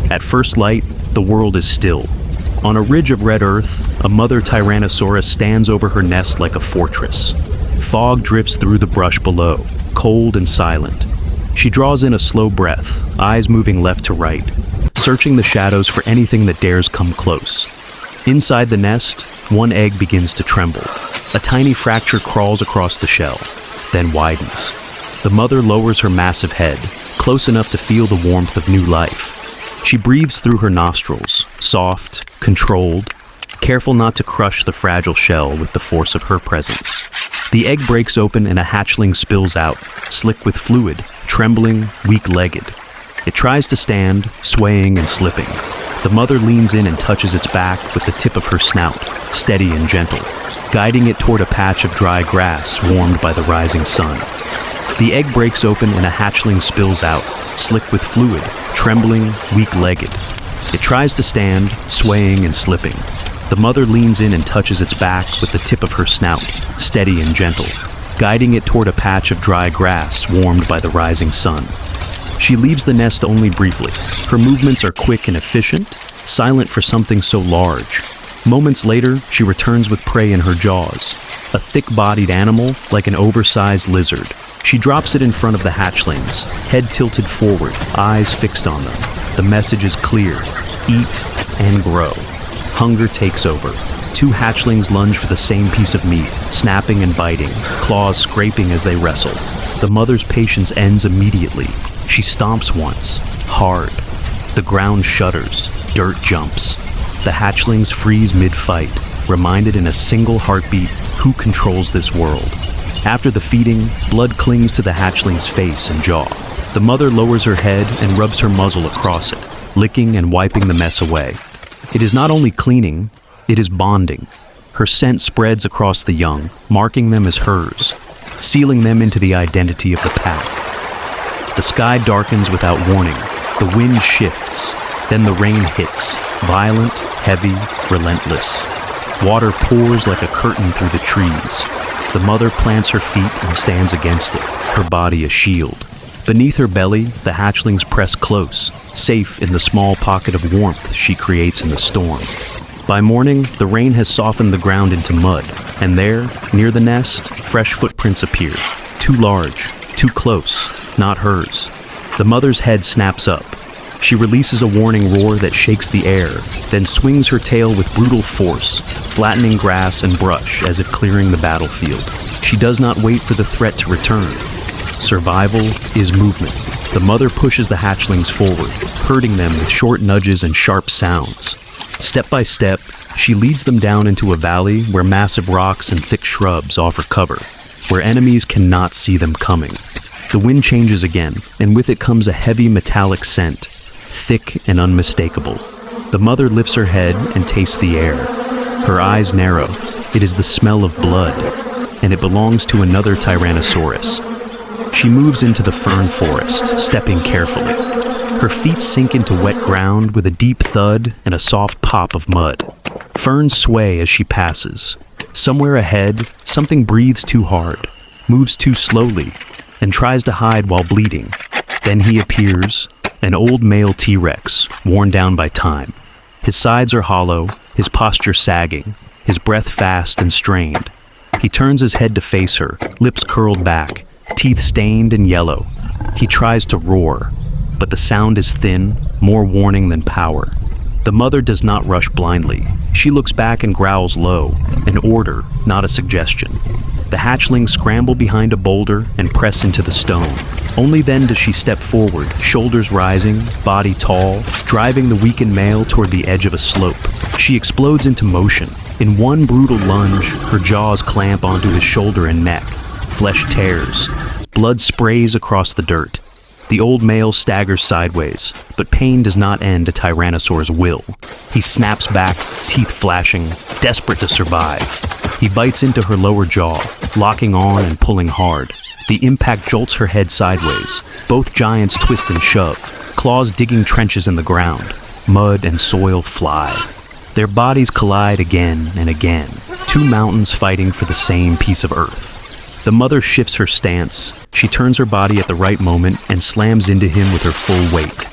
At first light, the world is still. On a ridge of red earth, a mother Tyrannosaurus stands over her nest like a fortress. Fog drifts through the brush below, cold and silent. She draws in a slow breath, eyes moving left to right, searching the shadows for anything that dares come close. Inside the nest, one egg begins to tremble. A tiny fracture crawls across the shell, then widens. The mother lowers her massive head, close enough to feel the warmth of new life. She breathes through her nostrils, soft, controlled, careful not to crush the fragile shell with the force of her presence. The egg breaks open and a hatchling spills out, slick with fluid, trembling, weak-legged. It tries to stand, swaying and slipping. The mother leans in and touches its back with the tip of her snout, steady and gentle, guiding it toward a patch of dry grass warmed by the rising sun. The egg breaks open and a hatchling spills out, slick with fluid, trembling, weak-legged. It tries to stand, swaying and slipping. The mother leans in and touches its back with the tip of her snout, steady and gentle, guiding it toward a patch of dry grass warmed by the rising sun. She leaves the nest only briefly. Her movements are quick and efficient, silent for something so large. Moments later, she returns with prey in her jaws, a thick-bodied animal like an oversized lizard. She drops it in front of the hatchlings, head tilted forward, eyes fixed on them. The message is clear: eat and grow. Hunger takes over. Two hatchlings lunge for the same piece of meat, snapping and biting, claws scraping as they wrestle. The mother's patience ends immediately. She stomps once, hard. The ground shudders, dirt jumps. The hatchlings freeze mid-fight, reminded in a single heartbeat who controls this world. After the feeding, blood clings to the hatchling's face and jaw. The mother lowers her head and rubs her muzzle across it, licking and wiping the mess away. It is not only cleaning, it is bonding. Her scent spreads across the young, marking them as hers, sealing them into the identity of the pack. The sky darkens without warning. The wind shifts. Then the rain hits, violent, heavy, relentless. Water pours like a curtain through the trees. The mother plants her feet and stands against it, her body a shield. Beneath her belly, the hatchlings press close, safe in the small pocket of warmth she creates in the storm. By morning, the rain has softened the ground into mud, and there, near the nest, fresh footprints appear. Too large, too close, not hers. The mother's head snaps up. She releases a warning roar that shakes the air, then swings her tail with brutal force, flattening grass and brush as if clearing the battlefield. She does not wait for the threat to return. Survival is movement. The mother pushes the hatchlings forward, herding them with short nudges and sharp sounds. Step by step, she leads them down into a valley where massive rocks and thick shrubs offer cover, where enemies cannot see them coming. The wind changes again, and with it comes a heavy metallic scent, thick and unmistakable. The mother lifts her head and tastes the air. Her eyes narrow. It is the smell of blood, and it belongs to another Tyrannosaurus. She moves into the fern forest, stepping carefully. Her feet sink into wet ground with a deep thud and a soft pop of mud. Ferns sway as she passes. Somewhere ahead, something breathes too hard, moves too slowly, and tries to hide while bleeding. Then he appears, an old male T-Rex, worn down by time. His sides are hollow, his posture sagging, his breath fast and strained. He turns his head to face her, lips curled back, teeth stained and yellow. He tries to roar, but the sound is thin, more warning than power. The mother does not rush blindly. She looks back and growls low, an order, not a suggestion. The hatchlings scramble behind a boulder and press into the stone. Only then does she step forward, shoulders rising, body tall, driving the weakened male toward the edge of a slope. She explodes into motion. In one brutal lunge, her jaws clamp onto his shoulder and neck. Flesh tears. Blood sprays across the dirt. The old male staggers sideways, but pain does not end a Tyrannosaur's will. He snaps back, teeth flashing, desperate to survive. He bites into her lower jaw, locking on and pulling hard. The impact jolts her head sideways. Both giants twist and shove, claws digging trenches in the ground. Mud and soil fly. Their bodies collide again and again, two mountains fighting for the same piece of earth. The mother shifts her stance. She turns her body at the right moment and slams into him with her full weight.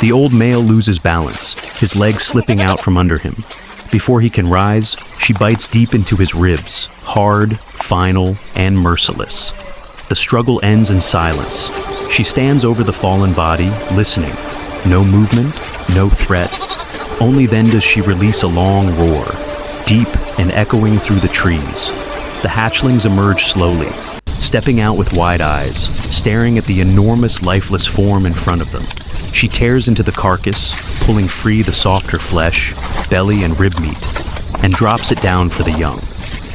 The old male loses balance, his legs slipping out from under him. Before he can rise, she bites deep into his ribs, hard, final, and merciless. The struggle ends in silence. She stands over the fallen body, listening. No movement, no threat. Only then does she release a long roar, deep and echoing through the trees. The hatchlings emerge slowly, stepping out with wide eyes, staring at the enormous lifeless form in front of them. She tears into the carcass, pulling free the softer flesh, belly and rib meat, and drops it down for the young.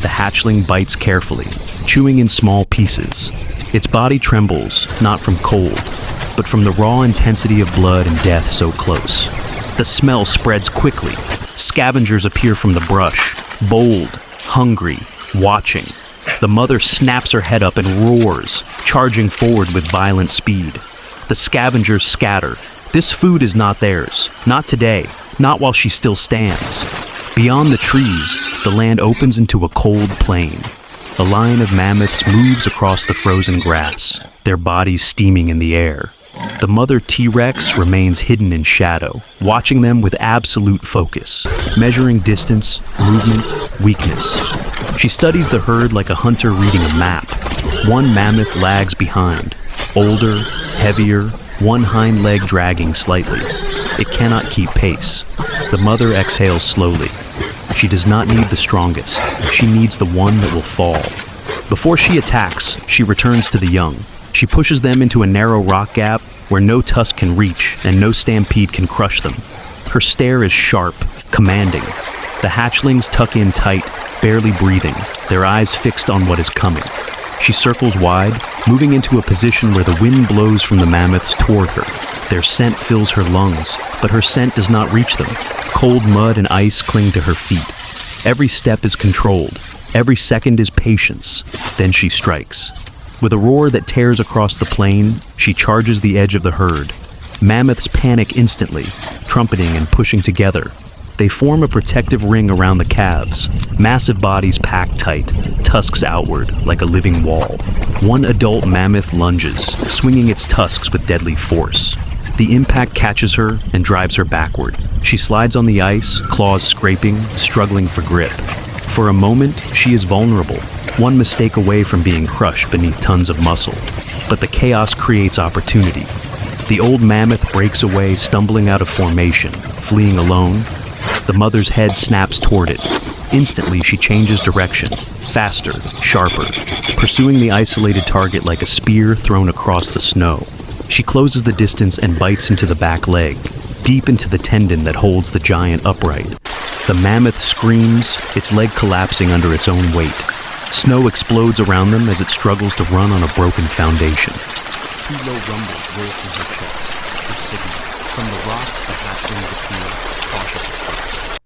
The hatchling bites carefully, chewing in small pieces. Its body trembles, not from cold, but from the raw intensity of blood and death so close. The smell spreads quickly. Scavengers appear from the brush, bold, hungry, watching. The mother snaps her head up and roars, charging forward with violent speed. The scavengers scatter. This food is not theirs. Not today. Not while she still stands. Beyond the trees, the land opens into a cold plain. A line of mammoths moves across the frozen grass, their bodies steaming in the air. The mother T-Rex remains hidden in shadow, watching them with absolute focus, measuring distance, movement, weakness. She studies the herd like a hunter reading a map. One mammoth lags behind, older, heavier, one hind leg dragging slightly. It cannot keep pace. The mother exhales slowly. She does not need the strongest. She needs the one that will fall. Before she attacks, she returns to the young. She pushes them into a narrow rock gap where no tusk can reach and no stampede can crush them. Her stare is sharp, commanding. The hatchlings tuck in tight, barely breathing, their eyes fixed on what is coming. She circles wide, moving into a position where the wind blows from the mammoths toward her. Their scent fills her lungs, but her scent does not reach them. Cold mud and ice cling to her feet. Every step is controlled. Every second is patience. Then she strikes. With a roar that tears across the plain, she charges the edge of the herd. Mammoths panic instantly, trumpeting and pushing together. They form a protective ring around the calves, massive bodies packed tight, tusks outward like a living wall. One adult mammoth lunges, swinging its tusks with deadly force. The impact catches her and drives her backward. She slides on the ice, claws scraping, struggling for grip. For a moment, she is vulnerable, one mistake away from being crushed beneath tons of muscle. But the chaos creates opportunity. The old mammoth breaks away, stumbling out of formation, fleeing alone. The mother's head snaps toward it. Instantly, she changes direction, faster, sharper, pursuing the isolated target like a spear thrown across the snow. She closes the distance and bites into the back leg, deep into the tendon that holds the giant upright. The mammoth screams, its leg collapsing under its own weight. Snow explodes around them as it struggles to run on a broken foundation. Two low rumbles roll through her chest.